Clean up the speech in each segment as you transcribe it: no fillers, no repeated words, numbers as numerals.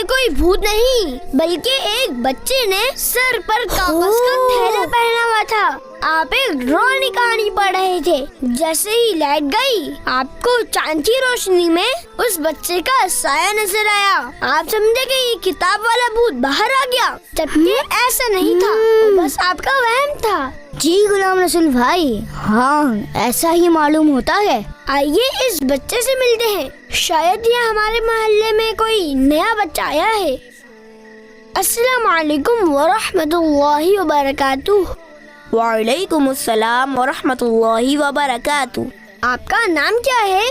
یہ کوئی بھوت نہیں بلکہ ایک بچے نے سر پر کاغذ کا تھیلا پہنا ہوا تھا. آپ ایک ڈراؤنی کہانی پڑھ رہے تھے. جیسے ہی لائٹ گئی آپ کو چاند کی روشنی میں اس بچے کا سایہ نظر آیا. آپ سمجھے کہ یہ کتاب والا بھوت باہر آ گیا، جبکہ ایسا نہیں تھا، بس آپ کا وہم تھا. جی غلام رسول بھائی، ہاں ایسا ہی معلوم ہوتا ہے. آئیے اس بچے سے ملتے ہیں، شاید یہ ہمارے محلے میں کوئی نیا بچہ آیا ہے. السلام علیکم ورحمۃ اللہ وبرکاتہ. وعلیکم السلام ورحمۃ اللہ وبرکاتہ. آپ کا نام کیا ہے؟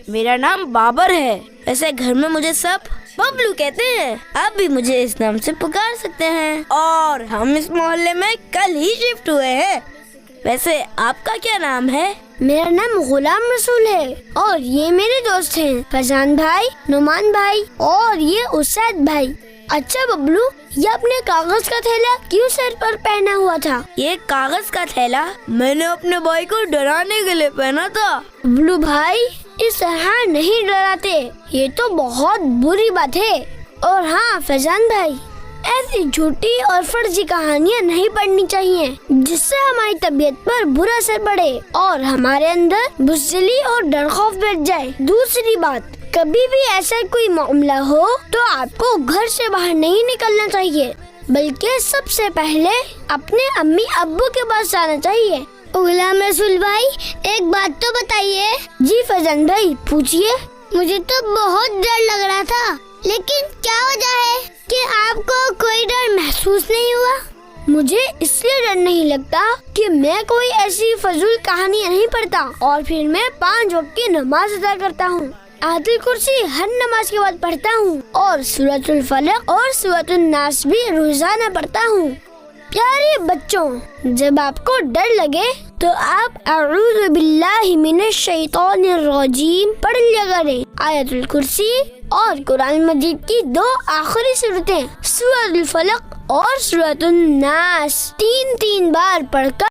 میرا نام بابر ہے. ویسے گھر میں مجھے سب ببلو کہتے ہیں. آپ بھی مجھے اس نام سے پکار سکتے ہیں. اور ہم اس محلے میں کل ہی شفٹ ہوئے ہیں. ویسے آپ کا کیا نام ہے؟ میرا نام غلام رسول ہے اور یہ میرے دوست ہیں فیضان بھائی، نعمان بھائی اور یہ اسید بھائی. اچھا ببلو، یہ اپنے کاغذ کا تھیلا کیوں سر پر پہنا ہوا تھا؟ یہ کاغذ کا تھیلا میں نے اپنے بھائی کو ڈرانے کے لیے پہنا تھا. ببلو بھائی اس طرح نہیں ڈراتے، یہ تو بہت بری بات ہے. اور ہاں فیضان بھائی، ایسی جھوٹی اور فرضی کہانیاں نہیں پڑھنی چاہیے جس سے ہماری طبیعت پر برا اثر پڑے اور ہمارے اندر بزدلی اور ڈر خوف بیٹھ جائے. دوسری بات، کبھی بھی ایسا کوئی معاملہ ہو تو آپ کو گھر سے باہر نہیں نکلنا چاہیے، بلکہ سب سے پہلے اپنے امی ابو کے پاس جانا چاہیے. غلام رسول بھائی ایک بات تو بتائیے. جی فیضان بھائی پوچھیے. مجھے تو بہت ڈر لگ رہا تھا، لیکن کیا وجہ ہے کہ آپ کو کوئی ڈر محسوس نہیں ہوا؟ مجھے اس لیے ڈر نہیں لگتا کہ میں کوئی ایسی فضول کہانیاں نہیں پڑھتا اور پھر میں 5 وقت کی نماز ادا کرتا ہوں. آیت الکرسی ہر نماز کے بعد پڑھتا ہوں اور سورۃ الفلق اور سورۃ الناس بھی روزانہ پڑھتا ہوں. پیارے بچوں، جب آپ کو ڈر لگے تو آپ اعوذ باللہ من الشیطان الرجیم پڑھ لیا کریں. آیت الکرسی اور قرآن مجید کی 2 آخری سورتیں سورۃ الفلق اور سورۃ الناس 3 بار پڑھ کر